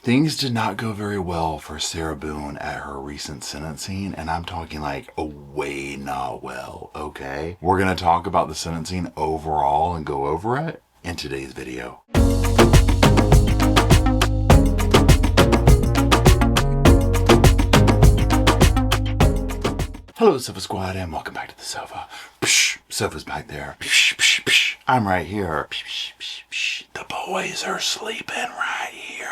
Things did not go very well for Sarah Boone at her recent sentencing, and I'm talking like way not well, okay? We're gonna talk about the sentencing overall and go over it in today's video. Hello, Sofa Squad, and welcome back to the sofa. Psh, sofa's back there. Psh, psh, psh. I'm right here. Psh, psh, psh, psh. The boys are sleeping right here.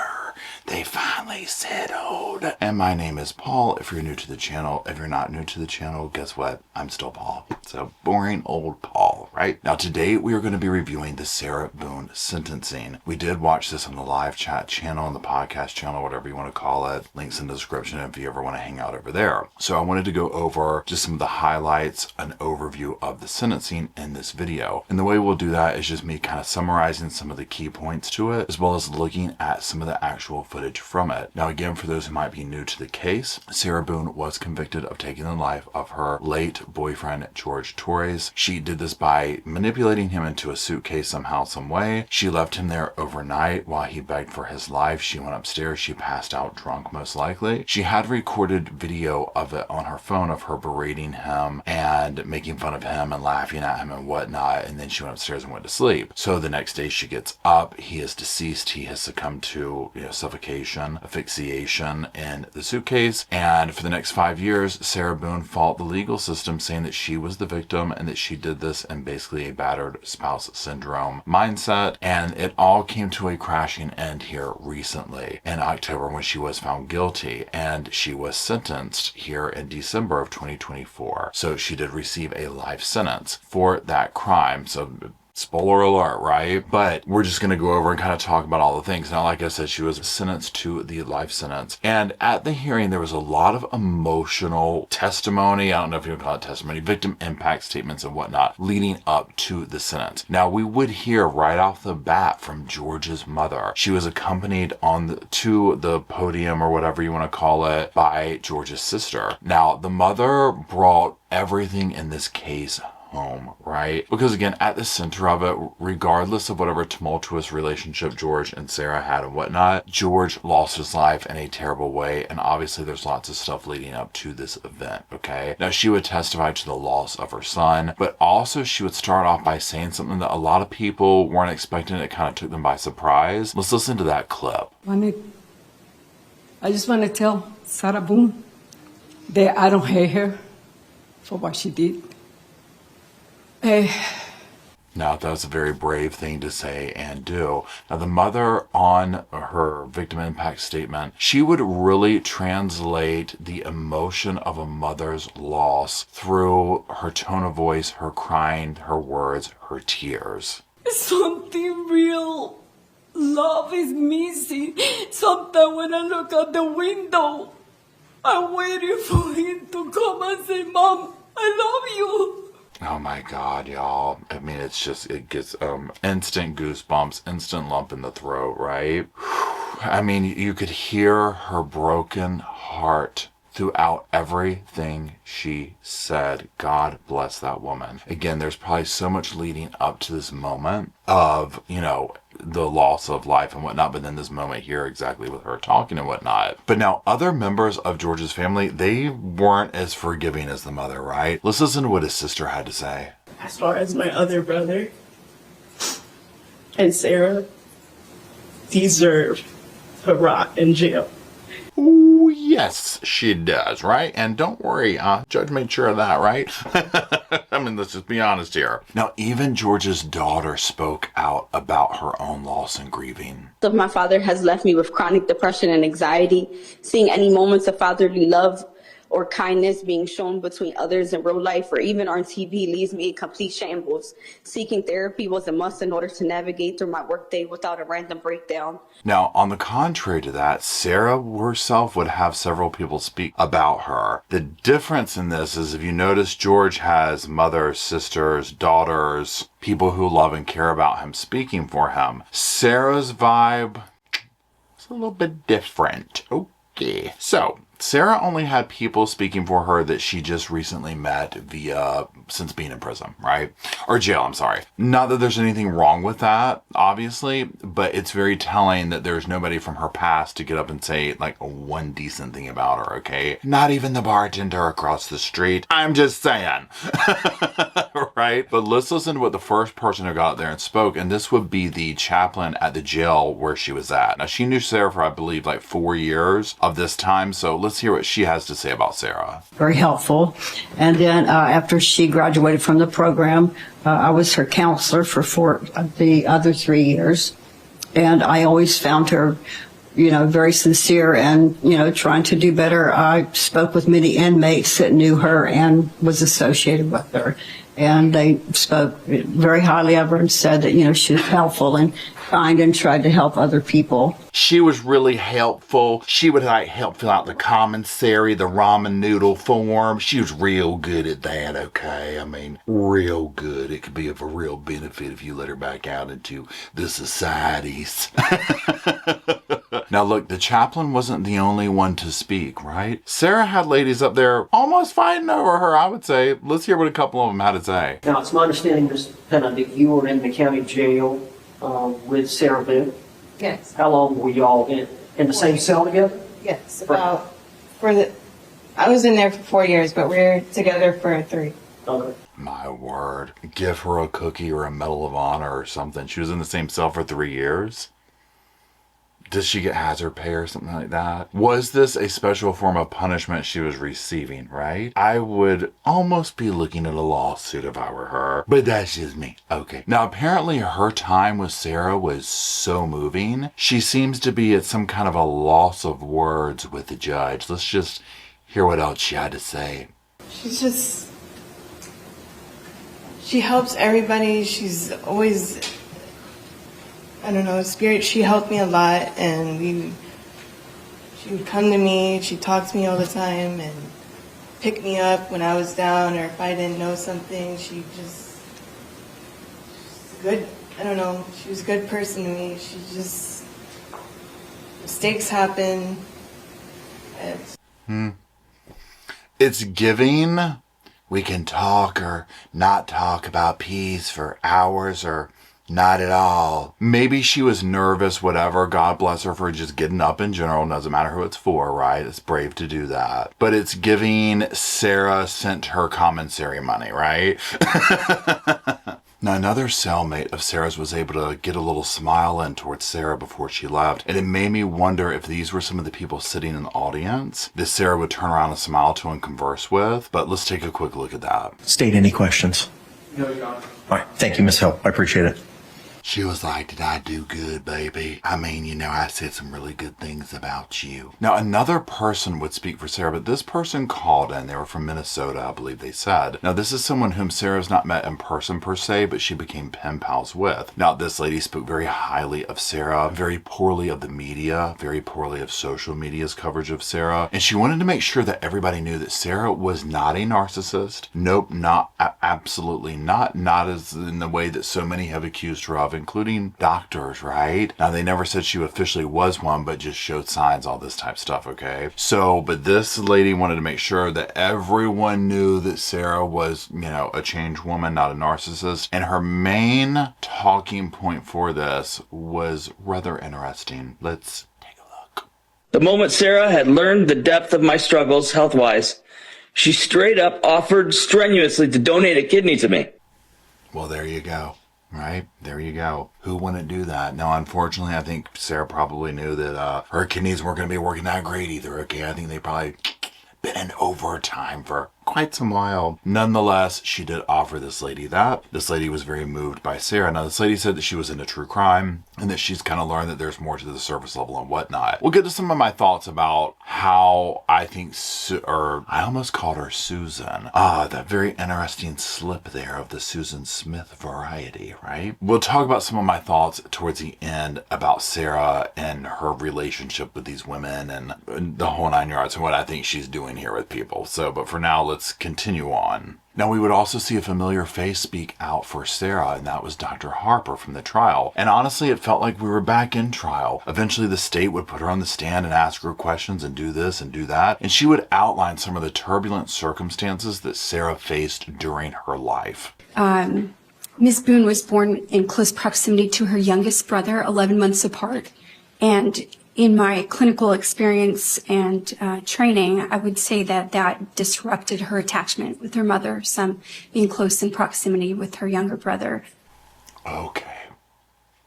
They finally settled. And my name is Paul. If you're new to the channel, if you're not new to the channel, guess what? I'm still Paul. So boring old Paul, right? Now today we are going to be reviewing the Sarah Boone sentencing. We did watch this on the live chat channel, on the podcast channel, whatever you want to call it. Links in the description if you ever want to hang out over there. So I wanted to go over just some of the highlights, an overview of the sentencing in this video. And the way we'll do that is just me kind of summarizing some of the key points to it, as well as looking at some of the actual footage from it. Now again, for those who might be new to the case, Sarah Boone was convicted of taking the life of her late boyfriend, George Torres. She did this by manipulating him into a suitcase somehow, some way. She left him there overnight while he begged for his life. She went upstairs. She passed out drunk, most likely. She had recorded video of it on her phone of her berating him and making fun of him and laughing at him and whatnot. And then she went upstairs and went to sleep. So the next day she gets up. He is deceased. He has succumbed to, suffocation, asphyxiation in the suitcase. And for the next 5 years, Sarah Boone fought the legal system, saying that she was the victim and that she did this in basically a battered spouse syndrome mindset. And it all came to a crashing end here recently in October when she was found guilty, and she was sentenced here in December of 2024. So she did receive a life sentence for that crime. So spoiler alert, right? But we're just going to go over and kind of talk about all the things. Now, like I said, she was sentenced to the life sentence. And at the hearing, there was a lot of emotional testimony. I don't know if you would call it testimony, victim impact statements and whatnot leading up to the sentence. Now, we would hear right off the bat from George's mother. She was accompanied to the podium or whatever you want to call it by George's sister. Now, the mother brought everything in this case home, right? Because again, at the center of it, regardless of whatever tumultuous relationship George and Sarah had and whatnot, George lost his life in a terrible way. And obviously there's lots of stuff leading up to this event, okay? Now she would testify to the loss of her son, but also she would start off by saying something that a lot of people weren't expecting. It kind of took them by surprise. Let's listen to that clip. I just want to tell Sarah Boone that I don't hate her for what she did. Now, that was a very brave thing to say and do. Now, the mother on her victim impact statement, she would really translate the emotion of a mother's loss through her tone of voice, her crying, her words, her tears. Something real love is missing. Sometimes when I look out the window, I'm waiting for him to come and say, Mom, I love you. Oh my God, y'all. I mean, it gets instant goosebumps, instant lump in the throat, right? I mean, you could hear her broken heart throughout everything she said. God bless that woman. Again, there's probably so much leading up to this moment of, the loss of life and whatnot, but then this moment here exactly with her talking and whatnot. But now other members of George's family, they weren't as forgiving as the mother, right? Let's listen to what his sister had to say. As far as my other brother and Sarah deserve to rot in jail. Ooh, yes, she does, right? And don't worry, Judge made sure of that, right? I mean, let's just be honest here. Now, even George's daughter spoke out about her own loss and grieving. My father has left me with chronic depression and anxiety. Seeing any moments of fatherly love or kindness being shown between others in real life or even on TV leaves me in complete shambles. Seeking therapy was a must in order to navigate through my workday without a random breakdown. Now, on the contrary to that, Sarah herself would have several people speak about her. The difference in this is, if you notice, George has mothers, sisters, daughters, people who love and care about him speaking for him. Sarah's vibe is a little bit different. Yeah. So, Sarah only had people speaking for her that she just recently met since being in prison, right? Or jail, I'm sorry. Not that there's anything wrong with that, obviously, but it's very telling that there's nobody from her past to get up and say, like, one decent thing about her, okay? Not even the bartender across the street. I'm just saying. Right? But let's listen to what the first person who got out there and spoke, and this would be the chaplain at the jail where she was at. Now, she knew Sarah for, I believe, like 4 years of this time, so let's hear what she has to say about Sarah. Very helpful. And then after she graduated from the program, I was her counselor for the other 3 years. And I always found her, very sincere and, trying to do better. I spoke with many inmates that knew her and was associated with her. And they spoke very highly of her and said that, she was helpful and kind and tried to help other people. She was really helpful. She would help fill out the commissary, the ramen noodle form. She was real good at that, okay? I mean, real good. It could be of a real benefit if you let her back out into the societies. Now look, the chaplain wasn't the only one to speak, right? Sarah had ladies up there almost fighting over her, I would say. Let's hear what a couple of them had to say. Now, it's my understanding, Ms. Penna, that you were in the county jail with Sarah Boone. Yes. How long were y'all in the same cell together? Yes. I was in there for 4 years, but we're together for 3. Okay. My word. Give her a cookie or a Medal of Honor or something. She was in the same cell for 3 years? Does she get hazard pay or something like that? Was this a special form of punishment she was receiving, right? I would almost be looking at a lawsuit if I were her, but that's just me. Okay. Now, apparently her time with Sarah was so moving. She seems to be at some kind of a loss of words with the judge. Let's just hear what else she had to say. She helps everybody. She's always, spirit. She helped me a lot, and she would come to me. She'd talk to me all the time and pick me up when I was down, or if I didn't know something. She's good. She was a good person to me. Mistakes happen. It's giving. We can talk or not talk about peace for hours or not at all. Maybe she was nervous, whatever. God bless her for just getting up in general. Doesn't matter who it's for, right? It's brave to do that. But it's giving Sarah sent her commissary money, right? Now, another cellmate of Sarah's was able to get a little smile in towards Sarah before she left. And it made me wonder if these were some of the people sitting in the audience that Sarah would turn around and smile to and converse with. But let's take a quick look at that. State any questions? No, Your Honor. All right. Thank you, Ms. Hill. I appreciate it. She was like, did I do good, baby? I mean, I said some really good things about you. Now, another person would speak for Sarah, but this person called in. They were from Minnesota, I believe they said. Now, this is someone whom Sarah's not met in person per se, but she became pen pals with. Now, this lady spoke very highly of Sarah, very poorly of the media, very poorly of social media's coverage of Sarah. And she wanted to make sure that everybody knew that Sarah was not a narcissist. Nope, absolutely not. Not as in the way that so many have accused her of, including doctors, right? Now, they never said she officially was one, but just showed signs, all this type of stuff, okay? So, but this lady wanted to make sure that everyone knew that Sarah was, a changed woman, not a narcissist. And her main talking point for this was rather interesting. Let's take a look. The moment Sarah had learned the depth of my struggles health-wise, she straight up offered strenuously to donate a kidney to me. Well, there you go. Right? There you go. Who wouldn't do that? Now, unfortunately, I think Sarah probably knew that her kidneys weren't going to be working that great either, okay? I think they probably been in overtime for quite some while. Nonetheless, she did offer this lady that. This lady was very moved by Sarah. Now, this lady said that she was into true crime and that she's kind of learned that there's more to the surface level and whatnot. We'll get to some of my thoughts about how I think, I almost called her Susan. That very interesting slip there of the Susan Smith variety, right? We'll talk about some of my thoughts towards the end about Sarah and her relationship with these women and the whole 9 yards and what I think she's doing here with people. So, but for now, let's continue on. Now, we would also see a familiar face speak out for Sarah, and that was Dr. Harper from the trial. And honestly, it felt like we were back in trial. Eventually, the state would put her on the stand and ask her questions and do this and do that. And she would outline some of the turbulent circumstances that Sarah faced during her life. Ms. Boone was born in close proximity to her youngest brother, 11 months apart. And in my clinical experience and training, I would say that disrupted her attachment with her mother, some being close in proximity with her younger brother. Okay.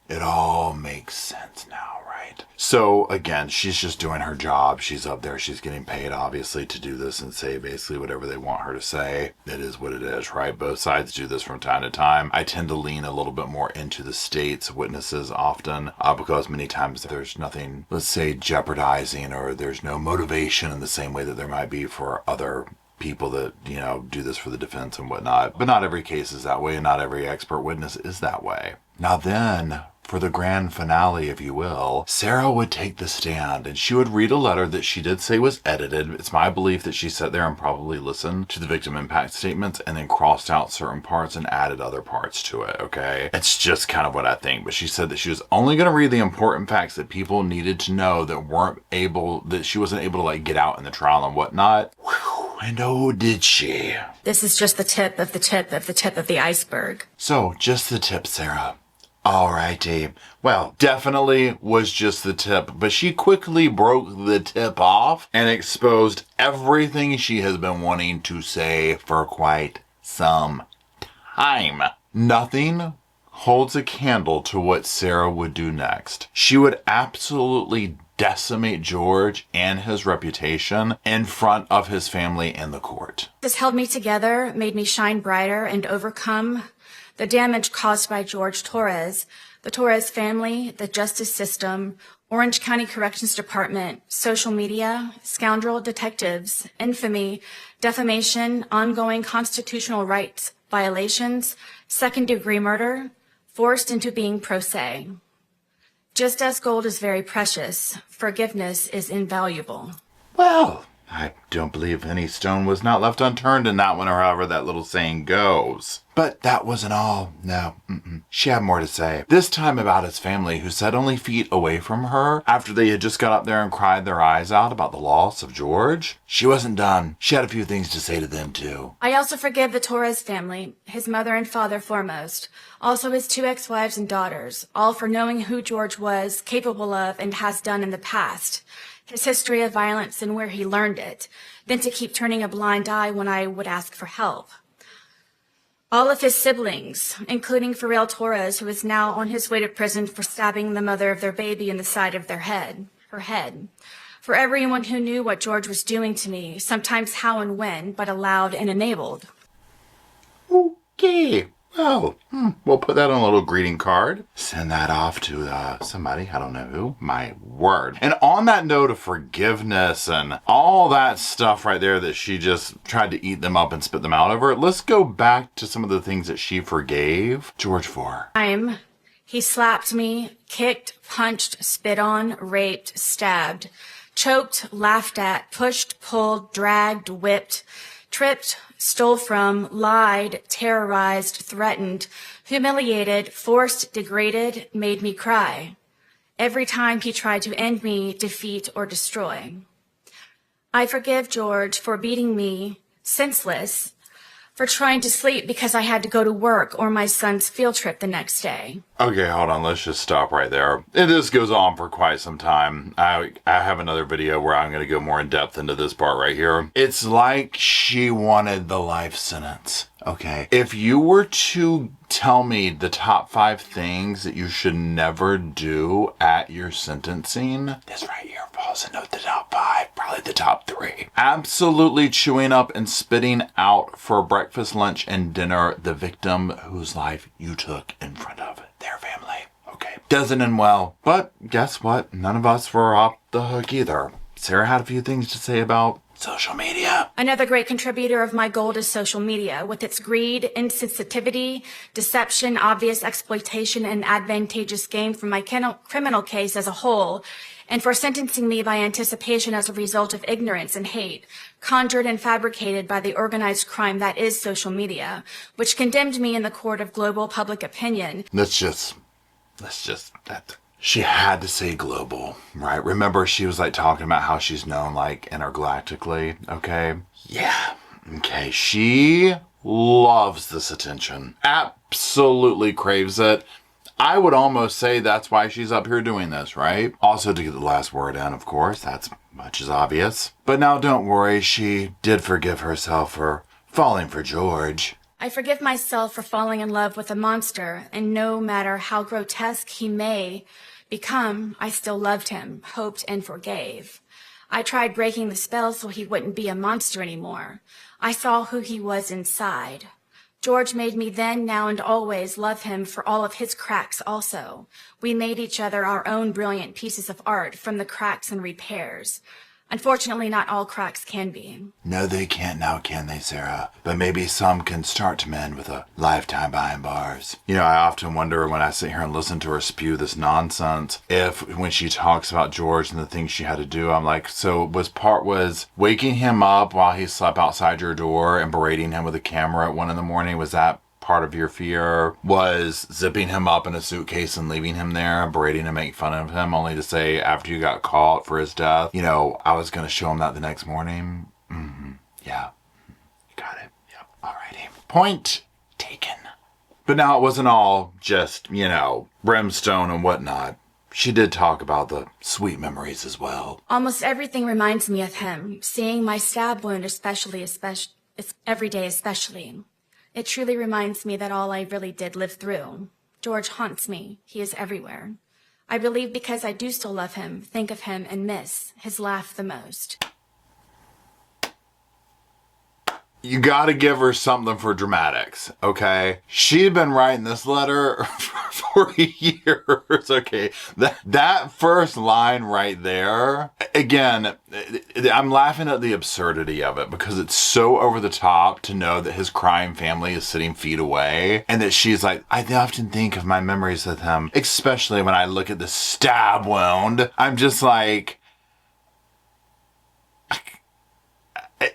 It all makes sense now, right? So, again, she's just doing her job. She's up there. She's getting paid, obviously, to do this and say basically whatever they want her to say. It is what it is, right? Both sides do this from time to time. I tend to lean a little bit more into the state's witnesses often because many times there's nothing, let's say, jeopardizing, or there's no motivation in the same way that there might be for other people that, you know, do this for the defense and whatnot. But not every case is that way, and not every expert witness is that way. Now then, for the grand finale, if you will, Sarah would take the stand and she would read a letter that she did say was edited. It's my belief that she sat there and probably listened to the victim impact statements and then crossed out certain parts and added other parts to it, okay? It's just kind of what I think. But she said that she was only going to read the important facts that people needed to know that she wasn't able to like get out in the trial and whatnot. Whew, and oh, did she. This is just the tip of the tip of the tip of the iceberg. So, just the tip, Sarah. Alrighty. Well, definitely was just the tip, but she quickly broke the tip off and exposed everything she has been wanting to say for quite some time. Nothing holds a candle to what Sarah would do next. She would absolutely decimate George and his reputation in front of his family and the court. This held me together, made me shine brighter, and overcome the damage caused by George Torres, the Torres family, the justice system, Orange County Corrections Department, social media, scoundrel detectives, infamy, defamation, ongoing constitutional rights violations, second-degree murder, forced into being pro se. Just as gold is very precious, forgiveness is invaluable. Well, I don't believe any stone was not left unturned in that one, or however that little saying goes. But that wasn't all. No, she had more to say. This time about his family, who sat only feet away from her after they had just got up there and cried their eyes out about the loss of George. She wasn't done. She had a few things to say to them, too. I also forgive the Torres family, his mother and father foremost, also his 2 ex-wives and daughters, all for knowing who George was capable of and has done in the past, his history of violence and where he learned it, than to keep turning a blind eye when I would ask for help. All of his siblings, including Pharrell Torres, who is now on his way to prison for stabbing the mother of their baby in the side of her head. For everyone who knew what George was doing to me, sometimes how and when, but allowed and enabled. Okay. Well, we'll put that on a little greeting card. Send that off to somebody, I don't know who. My word. And on that note of forgiveness and all that stuff right there that she just tried to eat them up and spit them out over, let's go back to some of the things that she forgave George for. He slapped me, kicked, punched, spit on, raped, stabbed, choked, laughed at, pushed, pulled, dragged, whipped, tripped, stole from, lied, terrorized, threatened, humiliated, forced, degraded, made me cry. Every time he tried to end me, defeat, or destroy. I forgive George for beating me senseless, for trying to sleep because I had to go to work or my son's field trip the next day. Okay, hold on. Let's just stop right there. This goes on for quite some time. I have another video where I'm going to go more in depth into this part right here. It's like she wanted the life sentence. Okay. If you were to tell me the top 5 things that you should never do at your sentencing, this right here falls into the top 5, probably the top 3. Absolutely chewing up and spitting out for breakfast, lunch, and dinner the victim whose life you took in front of their family. Okay. Doesn't end well. But guess what? None of us were off the hook either. Sarah had a few things to say about social media. Another great contributor of my gold is social media, with its greed, insensitivity, deception, obvious exploitation, and advantageous gain from my criminal case as a whole. and for sentencing me by anticipation as a result of ignorance and hate, conjured and fabricated by the organized crime that is social media, which condemned me in the court of global public opinion. She had to say global, right? Remember, she was like talking about how she's known like intergalactically, okay? Yeah, okay. She loves this attention. Absolutely craves it. I would almost say that's why she's up here doing this, right? Also to get the last word in, of course. That's much as obvious. But now don't worry, she did forgive herself for falling for George. I forgive myself for falling in love with a monster, and no matter how grotesque he may become, I still loved him, hoped, and forgave. I tried breaking the spell so he wouldn't be a monster anymore. I saw who he was inside. George made me then, now, and always love him for all of his cracks also. We made each other our own brilliant pieces of art from the cracks and repairs. Unfortunately, not all cracks can be. No, they can't now, can they, Sarah? But maybe some can start to mend with a lifetime behind bars. You know, I often wonder when I sit here and listen to her spew this nonsense, if when she talks about George and the things she had to do, I'm like, so was waking him up while he slept outside your door and berating him with a camera at 1 a.m, was that part of your fear? Was zipping him up in a suitcase and leaving him there, berating and making fun of him, only to say after you got caught for his death, you know, I was going to show him that the next morning? Yeah. Got it. Yep. Alrighty. Point taken. But now it wasn't all just, you know, brimstone and whatnot. She did talk about the sweet memories as well. Almost everything reminds me of him. Seeing my stab wound especially every day especially. It truly reminds me that all I really did live through. George haunts me. He is everywhere. I believe because I do still love him, think of him, and miss his laugh the most. You gotta give her something for dramatics, okay? She'd been writing this letter for years, okay? That first line right there, again, I'm laughing at the absurdity of it because it's so over the top to know that his crime family is sitting feet away and that she's like, I often think of my memories with him, especially when I look at the stab wound. I'm just like,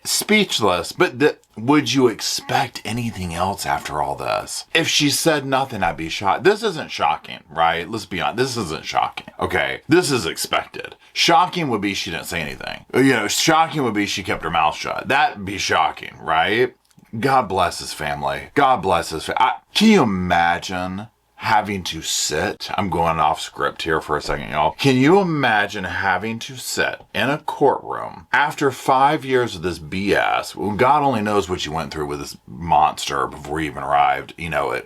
speechless. But would you expect anything else after all this? If she said nothing, I'd be shocked. This isn't shocking, right? Let's be honest. This isn't shocking. Okay, this is expected. Shocking would be she didn't say anything. You know, shocking would be she kept her mouth shut. That'd be shocking, right? God bless his family. God bless his family. Can you imagine having to sit? I'm going off script here for a second, y'all. Can you imagine having to sit in a courtroom after 5 years of this BS? Well, God only knows what you went through with this monster before you even arrived, you know,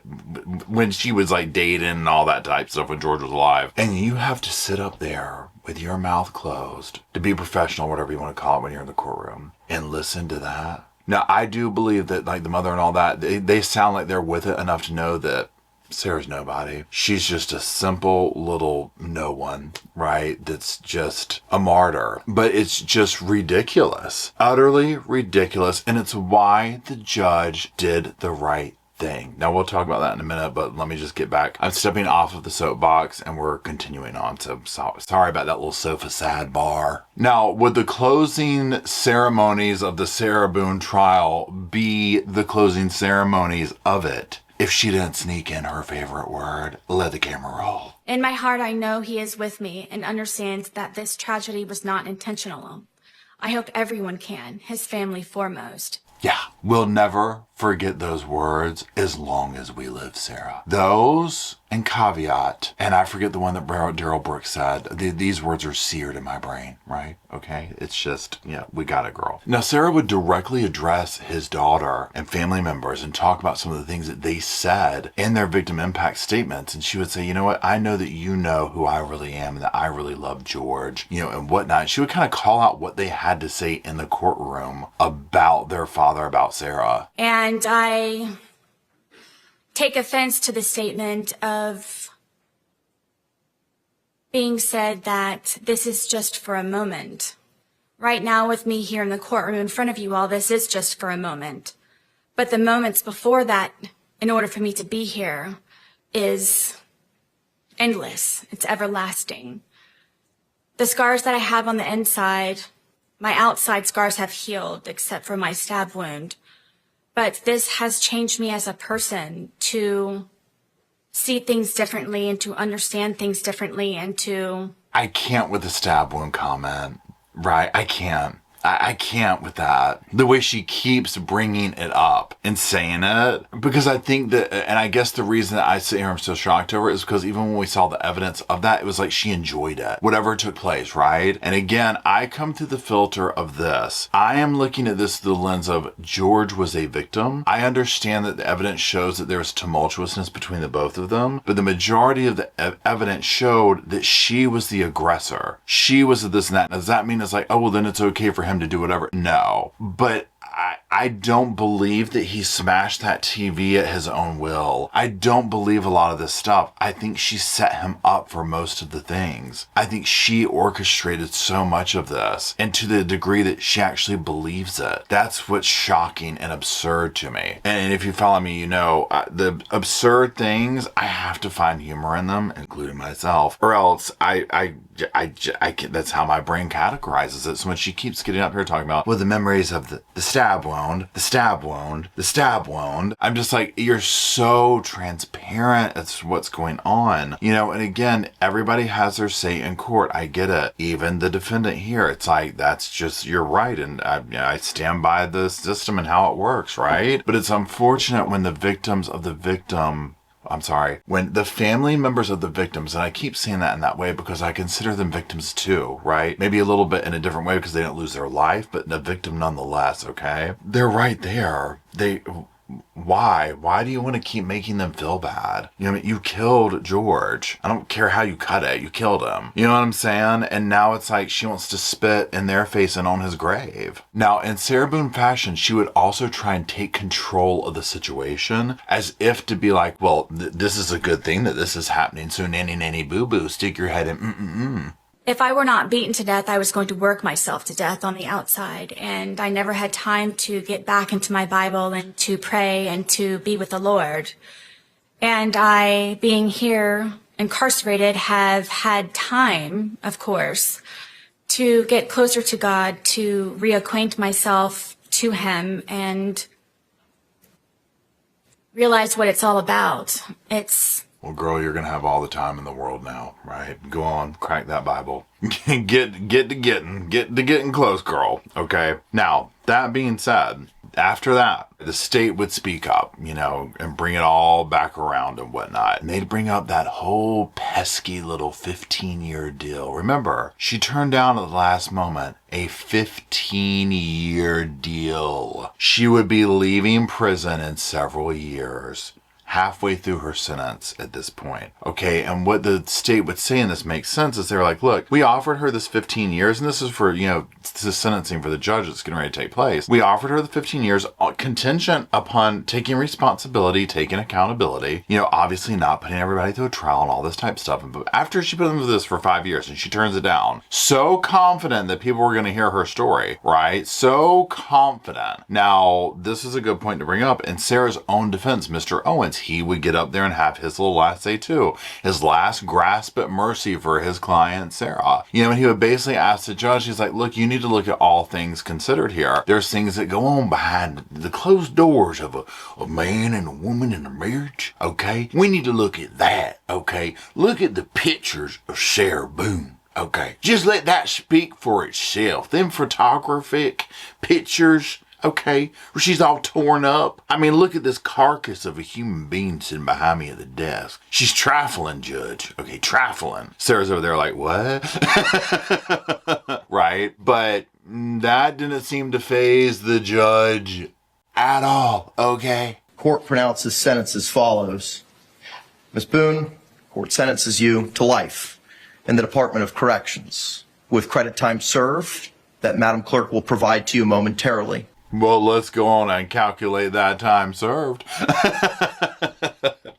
when she was like dating and all that type of stuff when George was alive. And you have to sit up there with your mouth closed, to be professional, whatever you want to call it when you're in the courtroom, and listen to that. Now, I do believe that like the mother and all that, they sound like they're with it enough to know that Sarah's nobody. She's just a simple little no one, right? That's just a martyr. But it's just ridiculous. Utterly ridiculous. And it's why the judge did the right thing. Now, we'll talk about that in a minute, but let me just get back. I'm stepping off of the soapbox and we're continuing on. So sorry about that little sofa sad bar. Now, would the closing ceremonies of the Sarah Boone trial be the closing ceremonies of it if she didn't sneak in her favorite word? Let the camera roll. In my heart, I know he is with me and understands that this tragedy was not intentional. I hope everyone can, his family foremost. Yeah, we'll never forget those words as long as we live, Sarah. Those and caveat, and I forget the one that Daryl Brooks said. These words are seared in my brain, right? Okay, it's just, yeah, we got it, girl. Now, Sarah would directly address his daughter and family members and talk about some of the things that they said in their victim impact statements. And she would say, you know what, I know that you know who I really am and that I really love George, you know, and whatnot. She would kind of call out what they had to say in the courtroom about their father, about Sarah. And I take offense to the statement of being said that this is just for a moment. Right now with me here in the courtroom in front of you all, this is just for a moment. But the moments before that, in order for me to be here, is endless. It's everlasting. The scars that I have on the inside, my outside scars have healed except for my stab wound. But this has changed me as a person to see things differently and to understand things differently and to... I can't with the stab wound comment, right? I can't. I can't with that. The way she keeps bringing it up and saying it, because I think that, and I guess the reason that I sit here, I'm so shocked over it, is because even when we saw the evidence of that, it was like she enjoyed it, whatever took place, right? And again, I come through the filter of this. I am looking at this through the lens of George was a victim. I understand that the evidence shows that there was tumultuousness between the both of them, but the majority of the evidence showed that she was the aggressor. She was this and that. Does that mean it's like, oh, well, then it's okay for him to do whatever? No. But I don't believe that he smashed that TV at his own will. I don't believe a lot of this stuff. I think she set him up for most of the things. I think she orchestrated so much of this, and to the degree that she actually believes it. That's what's shocking and absurd to me. And if you follow me, you know, the absurd things, I have to find humor in them, including myself, or else I can't, that's how my brain categorizes it. So when she keeps getting up here talking about, well, the memories of the stab wound, the stab wound, the stab wound, I'm just like, you're so transparent as to what's going on, you know. And again, everybody has their say in court. I get it. Even the defendant here, it's like, that's just, you're right. And I stand by the system and how it works, right? But it's unfortunate when the victims of the victim, when the family members of the victims, and I keep saying that in that way because I consider them victims too, right? Maybe a little bit in a different way because they didn't lose their life, but a victim nonetheless, okay? They're right there. Why? Why do you want to keep making them feel bad? You know what I mean? You killed George. I don't care how you cut it. You killed him. You know what I'm saying? And now it's like she wants to spit in their face and on his grave. Now, in Sarah Boone fashion, she would also try and take control of the situation as if to be like, well, this is a good thing that this is happening. So nanny, nanny, boo, boo, stick your head in, If I were not beaten to death, I was going to work myself to death on the outside. And I never had time to get back into my Bible and to pray and to be with the Lord. And I, being here incarcerated, have had time, of course, to get closer to God, to reacquaint myself to Him and realize what it's all about. Well, girl, you're going to have all the time in the world now, right? Go on, crack that Bible. Get to getting close, girl, okay? Now, that being said, after that, the state would speak up, you know, and bring it all back around and whatnot. And they'd bring up that whole pesky little 15-year deal. Remember, she turned down at the last moment a 15-year deal. She would be leaving prison in several years. Halfway through her sentence at this point. Okay, and what the state would say, and this makes sense, is they're like, look, we offered her this 15 years, and this is for, you know, this is sentencing for the judge that's getting ready to take place. We offered her the 15 years contingent upon taking responsibility, taking accountability, you know, obviously not putting everybody through a trial and all this type of stuff. But after she put them through this for 5 years and she turns it down, so confident that people were going to hear her story, right? So confident. Now, this is a good point to bring up. In Sarah's own defense, Mr. Owens, he would get up there and have his little last say too. His last grasp at mercy for his client, Sarah. You know, and he would basically ask the judge, he's like, look, you need to look at all things considered here. There's things that go on behind the closed doors of a man and a woman in a marriage, okay? We need to look at that, okay? Look at the pictures of Sarah Boone. Okay, just let that speak for itself. Them photographic pictures, okay, where she's all torn up. I mean, look at this carcass of a human being sitting behind me at the desk. She's trifling, Judge. Okay, trifling. Sarah's over there like, what? Right? But that didn't seem to faze the judge at all, okay? Court pronounces sentence as follows. Ms. Boone, court sentences you to life in the Department of Corrections with credit time served that Madam Clerk will provide to you momentarily. Well, let's go on and calculate that time served.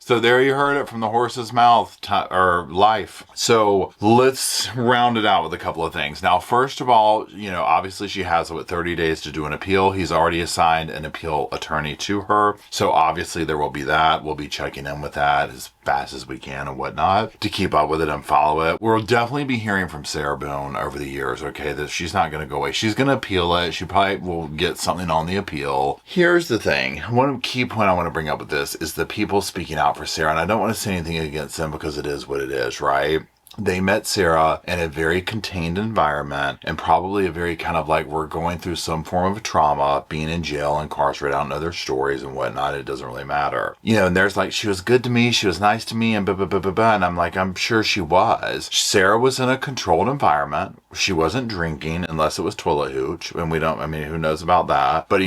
So there you heard it from the horse's mouth, or life. So let's round it out with a couple of things. Now, first of all, obviously she has 30 days to do an appeal. He's already assigned an appeal attorney to her. So obviously there will be that. We'll be checking in with that as fast as we can and whatnot to keep up with it and follow it. We'll definitely be hearing from Sarah Boone over the years, okay, that she's not going to go away. She's going to appeal it. She probably will get something on the appeal. Here's the thing. One key point I want to bring up with this is the people speaking out for Sarah. And I don't want to say anything against them because it is what it is, right? They met Sarah in a very contained environment and probably a very kind of like we're going through some form of trauma, being in jail, incarcerated. I don't know their stories and whatnot. It doesn't really matter. And there's like, she was good to me. She was nice to me and blah, blah, blah, blah, blah. And I'm like, I'm sure she was. Sarah was in a controlled environment. She wasn't drinking unless it was toilet hooch. And who knows about that? But,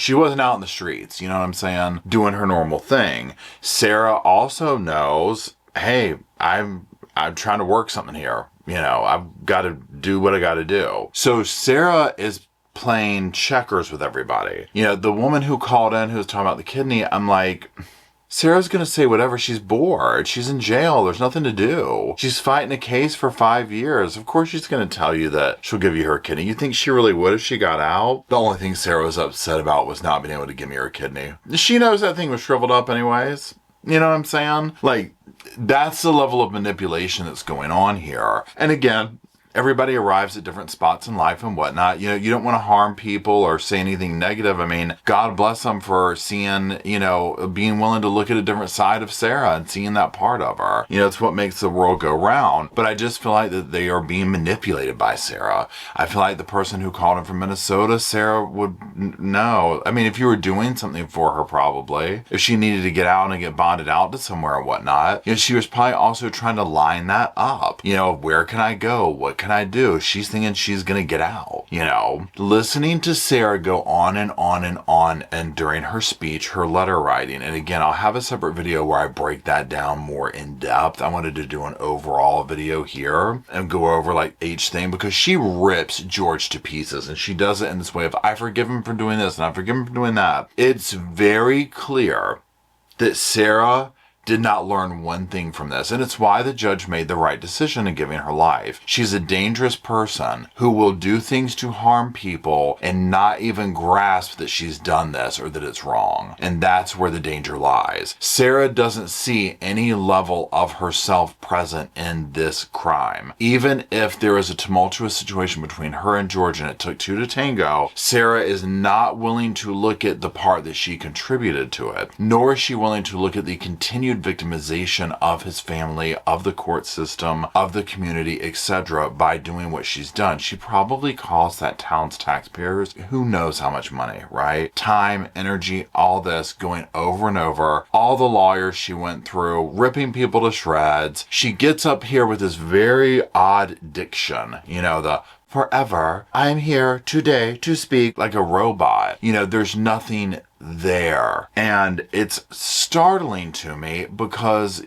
she wasn't out in the streets. You know what I'm saying? Doing her normal thing. Sarah also knows, hey, I'm trying to work something here. I've got to do what I got to do. So Sarah is playing checkers with everybody. The woman who called in who was talking about the kidney, I'm like, Sarah's going to say whatever. She's bored. She's in jail. There's nothing to do. She's fighting a case for 5 years. Of course she's going to tell you that she'll give you her kidney. You think she really would if she got out? The only thing Sarah was upset about was not being able to give me her kidney. She knows that thing was shriveled up anyways. You know what I'm saying? Like, that's the level of manipulation that's going on here. And again, everybody arrives at different spots in life and whatnot. You don't want to harm people or say anything negative. God bless them for seeing, being willing to look at a different side of Sarah and seeing that part of her. It's what makes the world go round. But I just feel like that they are being manipulated by Sarah. I feel like the person who called in from Minnesota, Sarah would know. If you were doing something for her, probably, if she needed to get out and get bonded out to somewhere and whatnot, she was probably also trying to line that up. Where can I go? What can I do? She's thinking she's gonna get out. Listening to Sarah go on and on and on, and during her speech, her letter writing, and again, I'll have a separate video where I break that down more in depth. I wanted to do an overall video here and go over like each thing, because she rips George to pieces, and she does it in this way of, I forgive him for doing this and I forgive him for doing that. It's very clear that Sarah did not learn one thing from this, and it's why the judge made the right decision in giving her life. She's a dangerous person who will do things to harm people and not even grasp that she's done this or that it's wrong, and that's where the danger lies. Sarah doesn't see any level of herself present in this crime. Even if there is a tumultuous situation between her and George and it took two to tango, Sarah is not willing to look at the part that she contributed to it, nor is she willing to look at the continued victimization of his family, of the court system, of the community, etc. by doing what she's done. She probably cost that town's taxpayers who knows how much money, right? Time, energy, all this going over and over. All the lawyers she went through, ripping people to shreds. She gets up here with this very odd diction, the forever, I'm here today to speak, like a robot. There's nothing there. And it's startling to me because,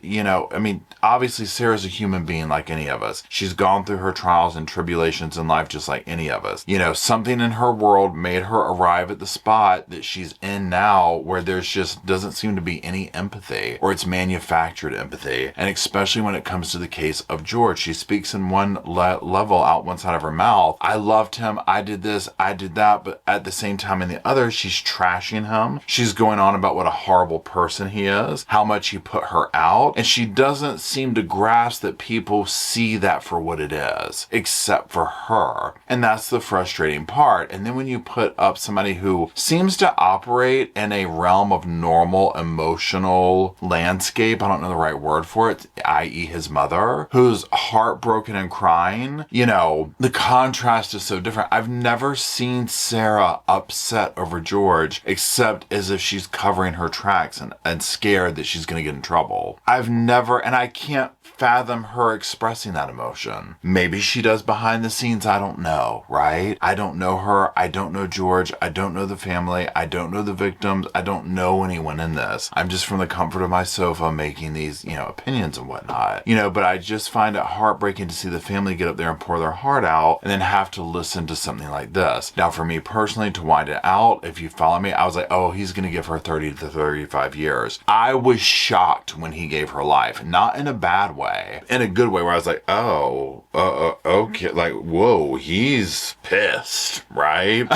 obviously Sarah's a human being like any of us. She's gone through her trials and tribulations in life just like any of us. Something in her world made her arrive at the spot that she's in now where there's just doesn't seem to be any empathy, or it's manufactured empathy. And especially when it comes to the case of George, she speaks in one level out one side of her mouth. I loved him. I did this. I did that. But at the same time in the other, she's trashing him. She's going on about what a horrible person he is, how much he put her out, and she doesn't seem to grasp that people see that for what it is, except for her. And that's the frustrating part. And then when you put up somebody who seems to operate in a realm of normal emotional landscape, I don't know the right word for it, i.e. his mother, who's heartbroken and crying, the contrast is so different. I've never seen Sarah upset over George, except as if she's covering her tracks and scared that she's going to get in trouble. I've never, and I can't fathom her expressing that emotion. Maybe she does behind the scenes, I don't know, right? I don't know her, I don't know George, I don't know the family, I don't know the victims, I don't know anyone in this. I'm just from the comfort of my sofa making these, opinions and whatnot. But I just find it heartbreaking to see the family get up there and pour their heart out and then have to listen to something like this. Now for me personally, to wind it out, if you follow me, I was like, oh, oh, he's going to give her 30 to 35 years. I was shocked when he gave her life, not in a bad way, in a good way, where I was like, oh, okay, like, whoa, he's pissed, right?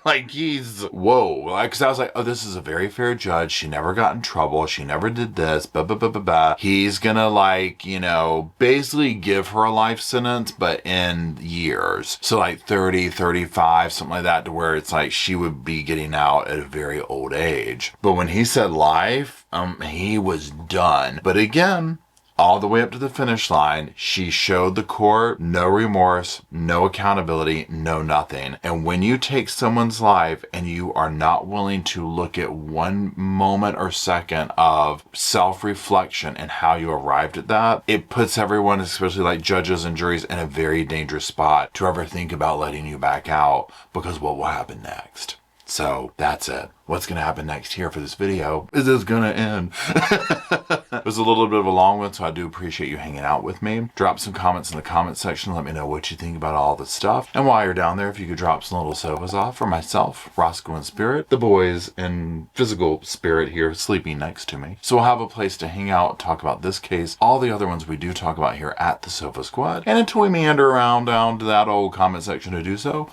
Like, he's, whoa, like, because I was like, oh, this is a very fair judge. She never got in trouble. She never did this, blah, blah, blah, blah, blah. He's gonna, like, you know, basically give her a life sentence, but in years. So, like, 30, 35, something like that, to where it's like she would be getting out at a very old age. But when he said life, he was done. But again, all the way up to the finish line, she showed the court no remorse, no accountability, no nothing. And when you take someone's life and you are not willing to look at one moment or second of self-reflection and how you arrived at that, it puts everyone, especially like judges and juries, in a very dangerous spot to ever think about letting you back out, because what will happen next? So that's it. What's going to happen next here for this video is it's going to end. It was a little bit of a long one, so I do appreciate you hanging out with me. Drop some comments in the comment section. Let me know what you think about all this stuff. And while you're down there, if you could drop some little sofas off for myself, Rosco in spirit, the boys in physical spirit here sleeping next to me. So we'll have a place to hang out, talk about this case, all the other ones we do talk about here at the Sofa Squad. And until we meander around down to that old comment section to do so,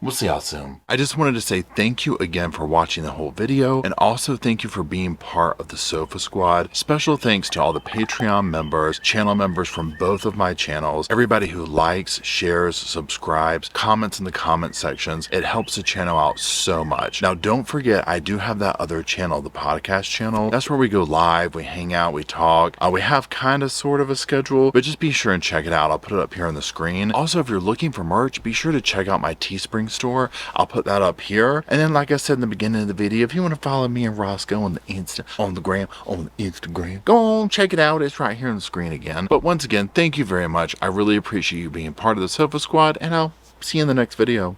we'll see y'all soon. I just wanted to say thank you again for watching the whole video, and also thank you for being part of the Sofa Squad. Special thanks to all the Patreon members, channel members from both of my channels, everybody who likes, shares, subscribes, comments in the comment sections. It helps the channel out so much. Now, don't forget, I do have that other channel, the podcast channel. That's where we go live, we hang out, we talk. We have kind of sort of a schedule, but just be sure and check it out. I'll put it up here on the screen. Also, if you're looking for merch, be sure to check out my Teespring store. I'll put that up here. And then, like I said in the beginning of the video, if you want to follow me and Rosco on the Instagram, go on, check it out. It's right here on the screen again. But once again, thank you very much. I really appreciate you being part of the Sofa Squad, and I'll see you in the next video.